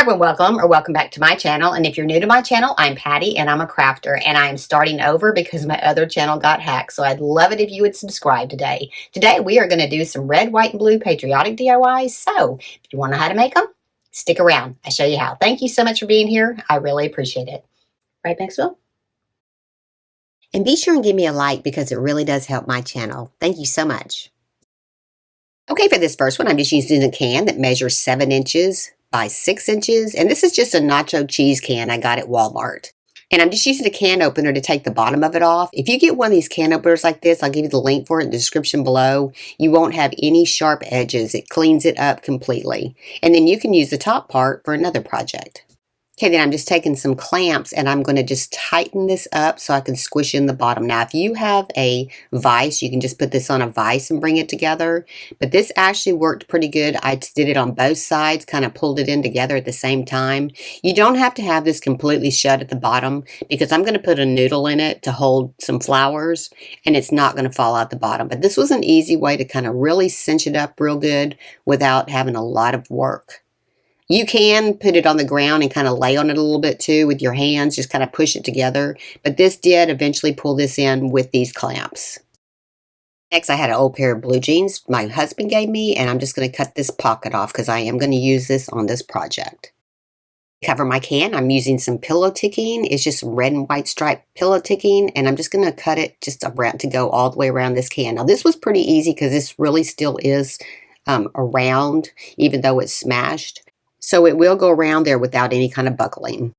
everyone, welcome back to my channel. And if you're new to my channel, I'm Patty and I'm a crafter, and I'm starting over because my other channel got hacked. So I'd love it if you would subscribe today. Today we are going to do some red, white, and blue patriotic DIYs. So if you want to know how to make them, stick around. I'll show you how. Thank you so much for being here. I really appreciate it. Right, Maxwell? And be sure and give me a like because it really does help my channel. Thank you so much. Okay, for this first one, I'm just using a can that measures 7 inches by 6 inches. And this is just a nacho cheese can I got at Walmart. And I'm just using a can opener to take the bottom of it off. If you get one of these can openers like this, I'll give you the link for it in the description below. You won't have any sharp edges. It cleans it up completely. And then you can use the top part for another project. Okay, then I'm just taking some clamps and I'm going to just tighten this up so I can squish in the bottom. Now, if you have a vise, you can just put this on a vise and bring it together. But this actually worked pretty good. I did it on both sides, kind of pulled it in together at the same time. You don't have to have this completely shut at the bottom because I'm going to put a noodle in it to hold some flowers and it's not going to fall out the bottom. But this was an easy way to kind of really cinch it up real good without having a lot of work. You can put it on the ground and kind of lay on it a little bit too with your hands, just kind of push it together. But this did eventually pull this in with these clamps. Next, I had an old pair of blue jeans my husband gave me, and I'm just going to cut this pocket off because I am going to use this on this project. To cover my can, I'm using some pillow ticking. It's just some red and white striped pillow ticking, and I'm just going to cut it just around to go all the way around this can. Now, this was pretty easy because this really still is around, even though it's smashed. So it will go around there without any kind of buckling.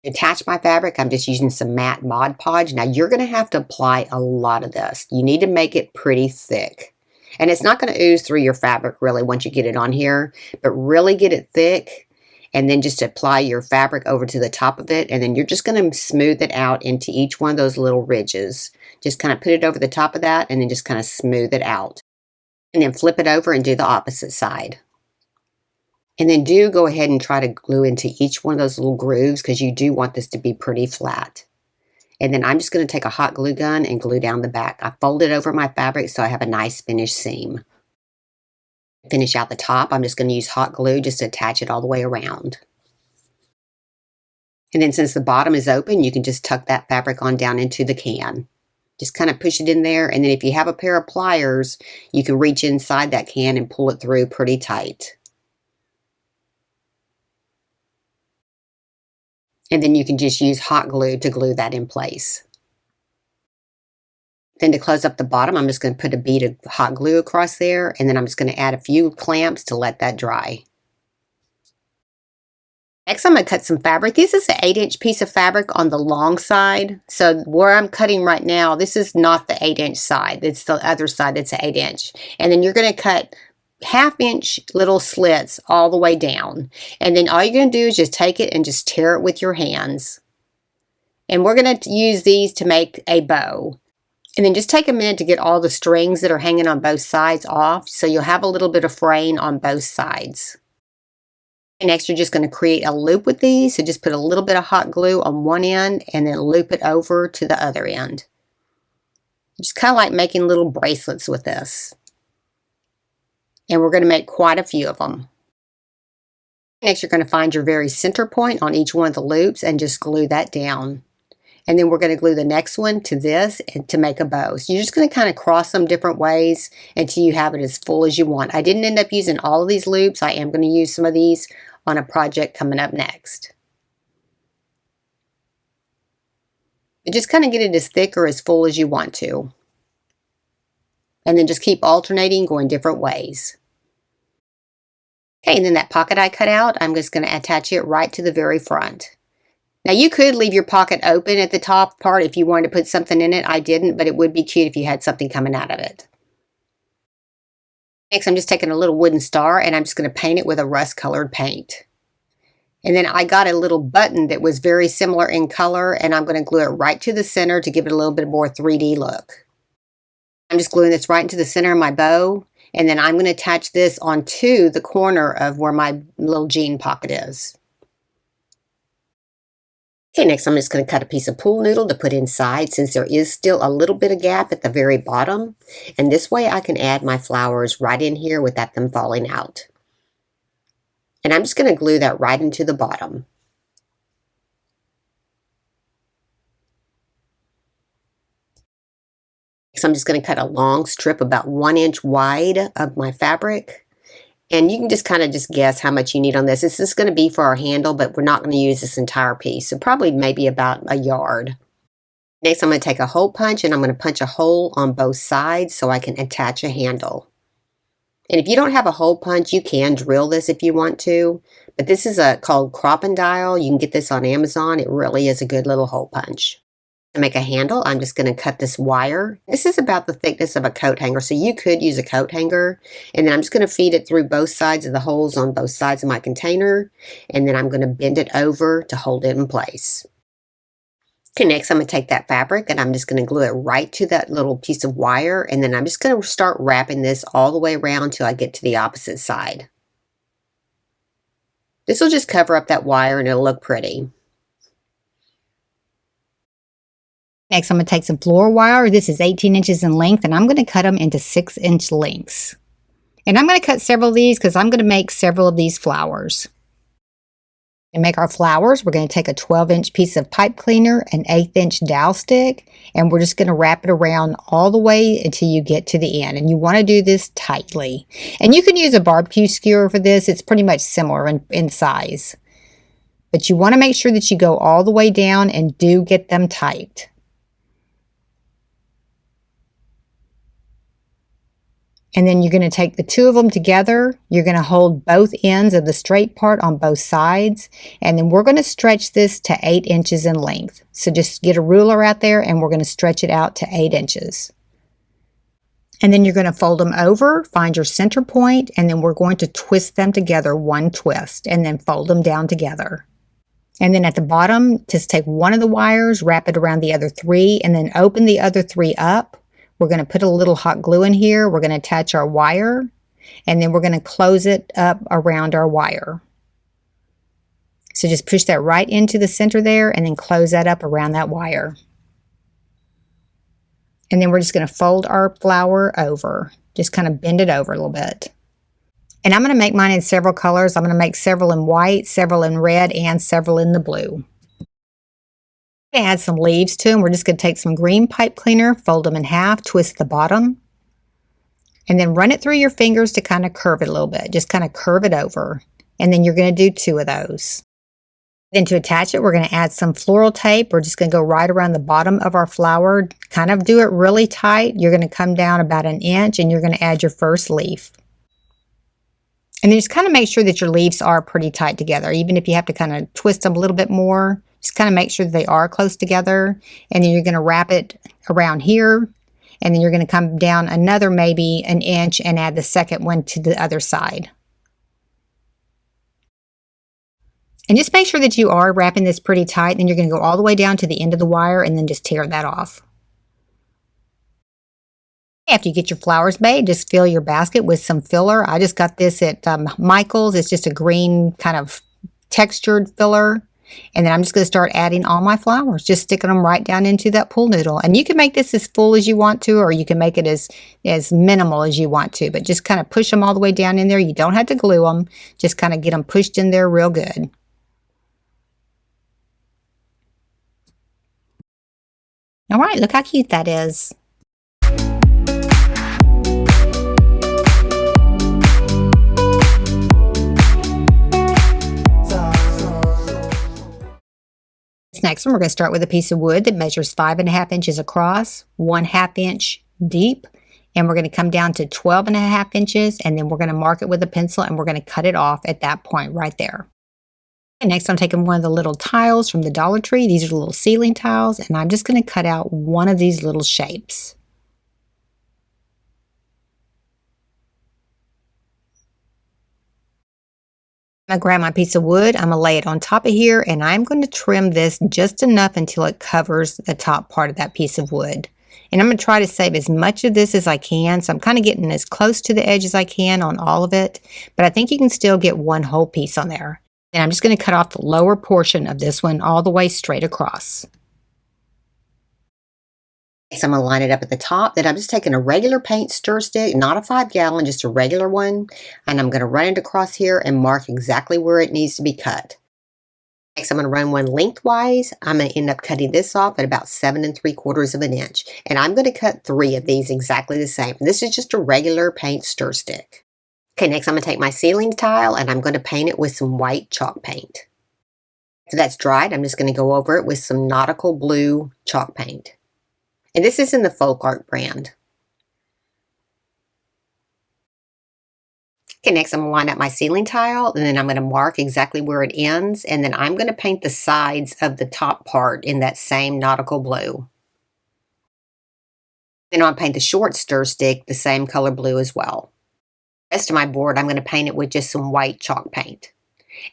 To attach my fabric, I'm just using some matte Mod Podge. Now you're going to have to apply a lot of this. You need to make it pretty thick. And it's not going to ooze through your fabric really once you get it on here, but really get it thick and then just apply your fabric over to the top of it. And then you're just going to smooth it out into each one of those little ridges. Just kind of put it over the top of that and then just kind of smooth it out. And then flip it over and do the opposite side. And then do go ahead and try to glue into each one of those little grooves because you do want this to be pretty flat. And then I'm just going to take a hot glue gun and glue down the back. I fold it over my fabric so I have a nice finished seam. Finish out the top. I'm just going to use hot glue just to attach it all the way around. And then since the bottom is open, you can just tuck that fabric on down into the can. Just kind of push it in there. And then if you have a pair of pliers, you can reach inside that can and pull it through pretty tight. And then you can just use hot glue to glue that in place. Then to close up the bottom, I'm just going to put a bead of hot glue across there, and then I'm just going to add a few clamps to let that dry. Next, I'm going to cut some fabric. This is an 8-inch piece of fabric on the long side. So where I'm cutting right now, this is not the 8-inch side. It's the other side that's an 8-inch. And then you're going to cut 1/2-inch little slits all the way down. And then all you're going to do is just take it and just tear it with your hands. And we're going to use these to make a bow. And then just take a minute to get all the strings that are hanging on both sides off so you'll have a little bit of fraying on both sides. And next you're just going to create a loop with these. So just put a little bit of hot glue on one end and then loop it over to the other end. Just kind of like making little bracelets with this. And we're going to make quite a few of them. Next, you're going to find your very center point on each one of the loops and just glue that down. And then we're going to glue the next one to this and to make a bow. So you're just going to kind of cross them different ways until you have it as full as you want. I didn't end up using all of these loops. I am going to use some of these on a project coming up next. But just kind of get it as thick or as full as you want to. And then just keep alternating, going different ways. Okay, and then that pocket I cut out, I'm just going to attach it right to the very front. Now you could leave your pocket open at the top part if you wanted to put something in it. I didn't, but it would be cute if you had something coming out of it. Next, I'm just taking a little wooden star and I'm just going to paint it with a rust colored paint. And then I got a little button that was very similar in color and I'm going to glue it right to the center to give it a little bit more 3D look. I'm just gluing this right into the center of my bow, and then I'm going to attach this onto the corner of where my little jean pocket is. Okay, next I'm just going to cut a piece of pool noodle to put inside since there is still a little bit of gap at the very bottom. And this way I can add my flowers right in here without them falling out. And I'm just going to glue that right into the bottom. So I'm just going to cut a long strip about 1 inch wide of my fabric. And you can just kind of just guess how much you need on this. This is going to be for our handle, but we're not going to use this entire piece. So probably maybe about a yard. Next, I'm going to take a hole punch and I'm going to punch a hole on both sides so I can attach a handle. And if you don't have a hole punch, you can drill this if you want to. But this is called Crop and Dial. You can get this on Amazon. It really is a good little hole punch. To make a handle, I'm just going to cut this wire. This is about the thickness of a coat hanger, so you could use a coat hanger. And then I'm just going to feed it through both sides of the holes on both sides of my container. And then I'm going to bend it over to hold it in place. Okay, next I'm going to take that fabric and I'm just going to glue it right to that little piece of wire. And then I'm just going to start wrapping this all the way around till I get to the opposite side. This will just cover up that wire and it'll look pretty. Next, I'm going to take some floral wire. This is 18 inches in length, and I'm going to cut them into 6-inch lengths. And I'm going to cut several of these because I'm going to make several of these flowers. To make our flowers, we're going to take a 12-inch piece of pipe cleaner, an 1/8-inch dowel stick, and we're just going to wrap it around all the way until you get to the end. And you want to do this tightly. And you can use a barbecue skewer for this. It's pretty much similar in size. But you want to make sure that you go all the way down and do get them tight. And then you're going to take the two of them together. You're going to hold both ends of the straight part on both sides. And then we're going to stretch this to 8 inches in length. So just get a ruler out there and we're going to stretch it out to 8 inches. And then you're going to fold them over, find your center point, and then we're going to twist them together one twist and then fold them down together. And then at the bottom, just take one of the wires, wrap it around the other 3, and then open the other 3 up. We're going to put a little hot glue in here. We're going to attach our wire, and then we're going to close it up around our wire. So just push that right into the center there and then close that up around that wire. And then we're just going to fold our flower over. Just kind of bend it over a little bit. And I'm going to make mine in several colors. I'm going to make several in white, several in red, and several in the blue. Add some leaves to them. We're just going to take some green pipe cleaner, fold them in half, twist the bottom, and then run it through your fingers to kind of curve it a little bit. Just kind of curve it over. And then you're going to do 2 of those. Then to attach it, we're going to add some floral tape. We're just going to go right around the bottom of our flower. Kind of do it really tight. You're going to come down about 1 inch and you're going to add your first leaf. And then just kind of make sure that your leaves are pretty tight together. Even if you have to kind of twist them a little bit more, just kind of make sure that they are close together. And then you're going to wrap it around here. And then you're going to come down another maybe 1 inch and add the second one to the other side. And just make sure that you are wrapping this pretty tight. Then you're going to go all the way down to the end of the wire and then just tear that off. After you get your flowers made, just fill your basket with some filler. I just got this at Michael's. It's just a green kind of textured filler. And then I'm just going to start adding all my flowers, just sticking them right down into that pool noodle. And you can make this as full as you want to, or you can make it as minimal as you want to. But just kind of push them all the way down in there. You don't have to glue them. Just kind of get them pushed in there real good. All right, look how cute that is. Next one, we're going to start with a piece of wood that measures 5.5 inches across, 1/2 inch deep, and we're going to come down to 12.5 inches, and then we're going to mark it with a pencil, and we're going to cut it off at that point right there. And next, I'm taking one of the little tiles from the Dollar Tree. These are the little ceiling tiles, and I'm just going to cut out one of these little shapes. I'm going to grab my piece of wood, I'm going to lay it on top of here, and I'm going to trim this just enough until it covers the top part of that piece of wood. And I'm going to try to save as much of this as I can, so I'm kind of getting as close to the edge as I can on all of it, but I think you can still get one whole piece on there. And I'm just going to cut off the lower portion of this one all the way straight across. So I'm going to line it up at the top. Then I'm just taking a regular paint stir stick, not a 5-gallon, just a regular one. And I'm going to run it across here and mark exactly where it needs to be cut. Next, I'm going to run one lengthwise. I'm going to end up cutting this off at about 7 3/4 of an inch. And I'm going to cut 3 of these exactly the same. This is just a regular paint stir stick. Okay, next I'm going to take my ceiling tile and I'm going to paint it with some white chalk paint. So that's dried. I'm just going to go over it with some nautical blue chalk paint. And this is in the Folk Art brand. Okay, next I'm going to line up my ceiling tile and then I'm going to mark exactly where it ends, and then I'm going to paint the sides of the top part in that same nautical blue. Then I'll paint the short stir stick the same color blue as well. The rest of my board I'm going to paint it with just some white chalk paint.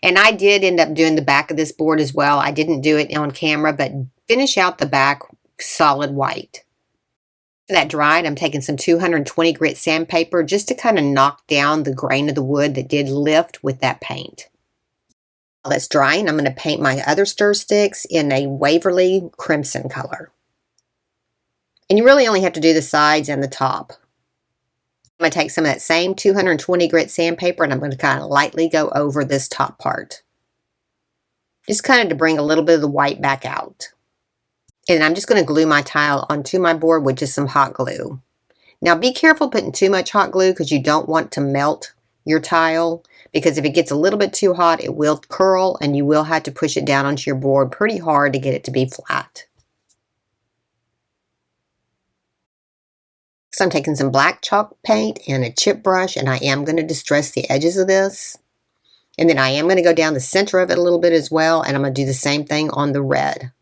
And I did end up doing the back of this board as well. I didn't do it on camera, but finish out the back solid white. That dried, I'm taking some 220 grit sandpaper just to kind of knock down the grain of the wood that did lift with that paint. While that's drying, I'm going to paint my other stir sticks in a Waverly crimson color. And you really only have to do the sides and the top. I'm going to take some of that same 220 grit sandpaper and I'm going to kind of lightly go over this top part. Just kind of to bring a little bit of the white back out. And I'm just going to glue my tile onto my board with just some hot glue. Now be careful putting too much hot glue because you don't want to melt your tile, because if it gets a little bit too hot it will curl and you will have to push it down onto your board pretty hard to get it to be flat. So I'm taking some black chalk paint and a chip brush and I am going to distress the edges of this. And then I am going to go down the center of it a little bit as well, and I'm going to do the same thing on the red.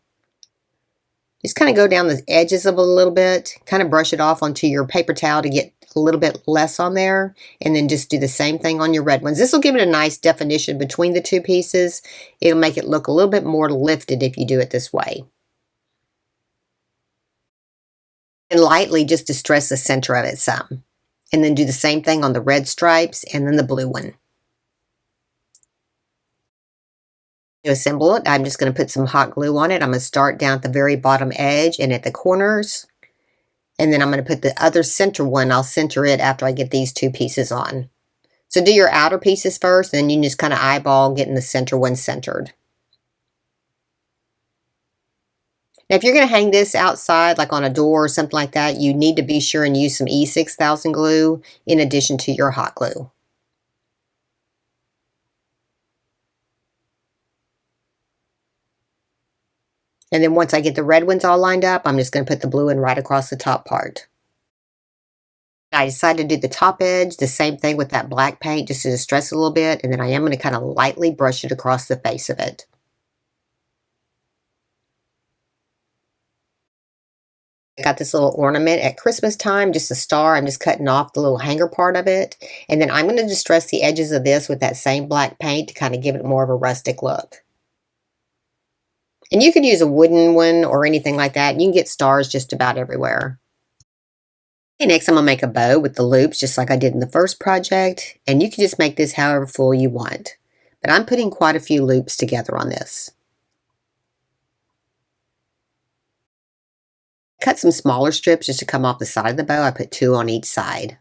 Just kind of go down the edges of it a little bit, kind of brush it off onto your paper towel to get a little bit less on there, and then just do the same thing on your red ones. This will give it a nice definition between the two pieces. It'll make it look a little bit more lifted if you do it this way. And lightly just distress the center of it some. And then do the same thing on the red stripes and then the blue one. To assemble it, I'm just going to put some hot glue on it. I'm going to start down at the very bottom edge and at the corners. And then I'm going to put the other center one. I'll center it after I get these two pieces on. So do your outer pieces first, and then you can just kind of eyeball getting the center one centered. Now if you're going to hang this outside, like on a door or something like that, you need to be sure and use some E6000 glue in addition to your hot glue. And then once I get the red ones all lined up, I'm just going to put the blue one right across the top part. I decided to do the top edge, the same thing with that black paint, just to distress it a little bit, and then I am going to kind of lightly brush it across the face of it. I got this little ornament at Christmas time, just a star. I'm just cutting off the little hanger part of it. And then I'm going to distress the edges of this with that same black paint to kind of give it more of a rustic look. And you could use a wooden one or anything like that. You can get stars just about everywhere. Okay, next I'm going to make a bow with the loops just like I did in the first project. And you can just make this however full you want. But I'm putting quite a few loops together on this. Cut some smaller strips just to come off the side of the bow. I put 2 on each side.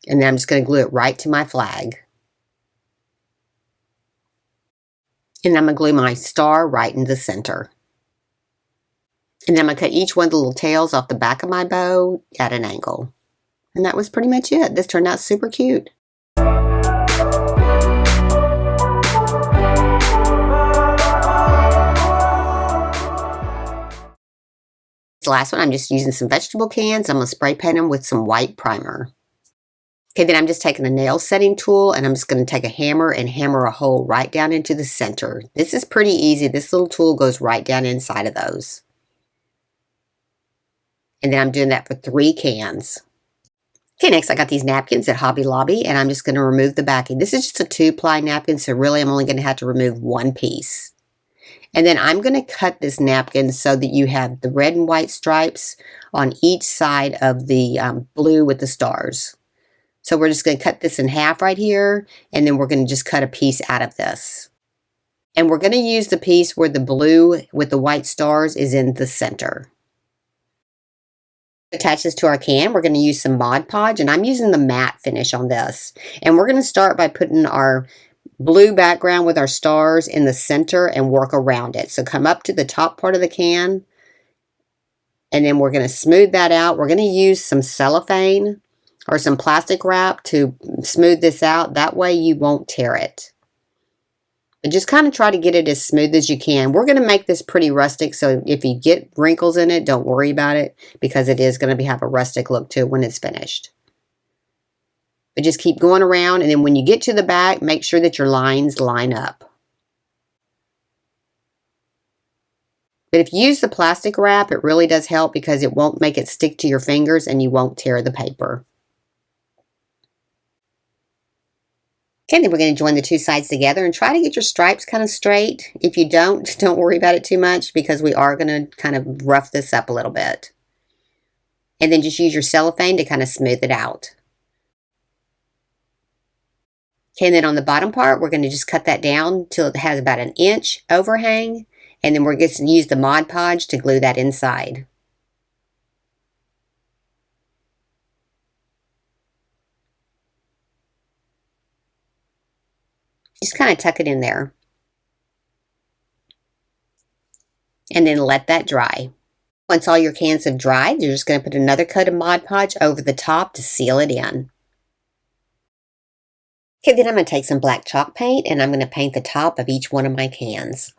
And then I'm just going to glue it right to my flag. And I'm going to glue my star right in the center. And then I'm going to cut each one of the little tails off the back of my bow at an angle. And that was pretty much it. This turned out super cute. This last one, I'm just using some vegetable cans. I'm going to spray paint them with some white primer. Okay, then I'm just taking a nail setting tool and I'm just going to take a hammer and hammer a hole right down into the center. This is pretty easy. This little tool goes right down inside of those. And then I'm doing that for 3 cans. Okay, next I got these napkins at Hobby Lobby and I'm just going to remove the backing. This is just a 2-ply napkin, so really I'm only going to have to remove 1 piece. And then I'm going to cut this napkin so that you have the red and white stripes on each side of the blue with the stars. So we're just going to cut this in half right here, and then we're going to just cut a piece out of this. And we're going to use the piece where the blue with the white stars is in the center. Attach this to our can. We're going to use some Mod Podge, and I'm using the matte finish on this. And we're going to start by putting our blue background with our stars in the center and work around it. So come up to the top part of the can, and then we're going to smooth that out. We're going to use some cellophane or some plastic wrap to smooth this out. That way you won't tear it. But just kind of try to get it as smooth as you can. We're going to make this pretty rustic, so if you get wrinkles in it, don't worry about it, because it is going to have a rustic look to it when it's finished. But just keep going around, and then when you get to the back, make sure that your lines line up. But if you use the plastic wrap, it really does help because it won't make it stick to your fingers and you won't tear the paper. Okay, then we're going to join the two sides together and try to get your stripes kind of straight. If you don't worry about it too much because we are going to kind of rough this up a little bit. And then just use your cellophane to kind of smooth it out. Okay, and then on the bottom part, we're going to just cut that down till it has about 1 inch overhang. And then we're going to use the Mod Podge to glue that inside. Just kind of tuck it in there. And then let that dry. Once all your cans have dried, you're just going to put another coat of Mod Podge over the top to seal it in. Okay, then I'm going to take some black chalk paint and I'm going to paint the top of each one of my cans.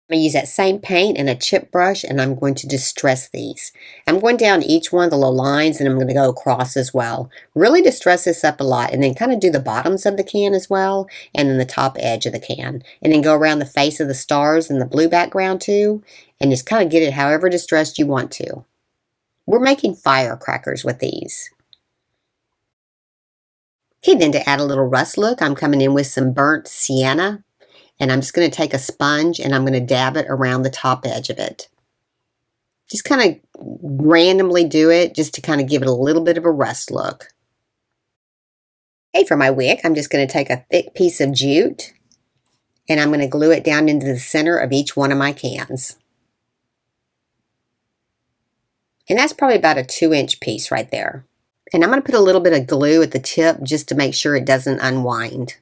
I'm going to use that same paint and a chip brush, and I'm going to distress these. I'm going down each one of the little lines, and I'm going to go across as well. Really distress this up a lot, and then kind of do the bottoms of the can as well, and then the top edge of the can. And then go around the face of the stars and the blue background too, and just kind of get it however distressed you want to. We're making firecrackers with these. Okay, then to add a little rust look, I'm coming in with some burnt sienna. And I'm just going to take a sponge and I'm going to dab it around the top edge of it. Just kind of randomly do it just to kind of give it a little bit of a rust look. Okay, for my wick, I'm just going to take a thick piece of jute and I'm going to glue it down into the center of each one of my cans. And that's probably about a 2-inch piece right there. And I'm going to put a little bit of glue at the tip just to make sure it doesn't unwind.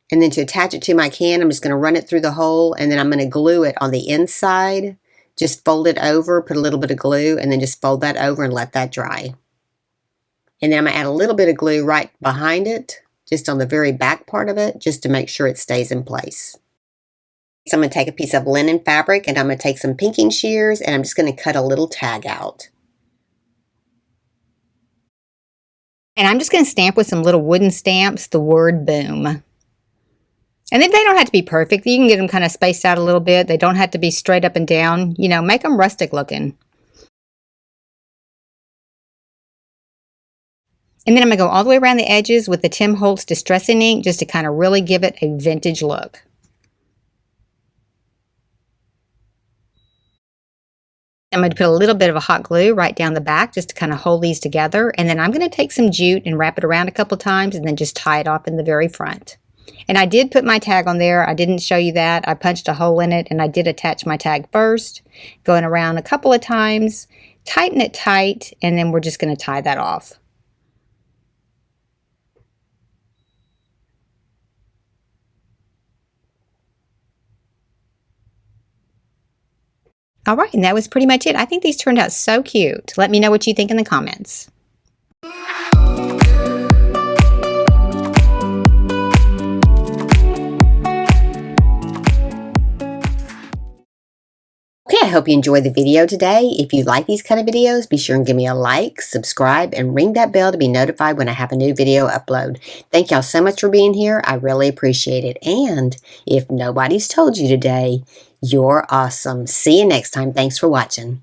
And then to attach it to my can, I'm just going to run it through the hole, and then I'm going to glue it on the inside. Just fold it over, put a little bit of glue, and then just fold that over and let that dry. And then I'm going to add a little bit of glue right behind it, just on the very back part of it, just to make sure it stays in place. So I'm going to take a piece of linen fabric, and I'm going to take some pinking shears, and I'm just going to cut a little tag out. And I'm just going to stamp with some little wooden stamps the word boom. And then they don't have to be perfect. You can get them kind of spaced out a little bit. They don't have to be straight up and down. You know, make them rustic looking. And then I'm going to go all the way around the edges with the Tim Holtz Distressing Ink just to kind of really give it a vintage look. I'm going to put a little bit of a hot glue right down the back just to kind of hold these together. And then I'm going to take some jute and wrap it around a couple times and then just tie it off in the very front. And I did put my tag on there. I didn't show you that. I punched a hole in it and I did attach my tag first, going around a couple of times, tighten it tight, and then we're just going to tie that off. All right, and that was pretty much it. I think these turned out so cute. Let me know what you think in the comments. Okay, I hope you enjoyed the video today. If you like these kind of videos, be sure and give me a like, subscribe, and ring that bell to be notified when I have a new video upload. Thank y'all so much for being here. I really appreciate it. And if nobody's told you today, you're awesome. See you next time. Thanks for watching.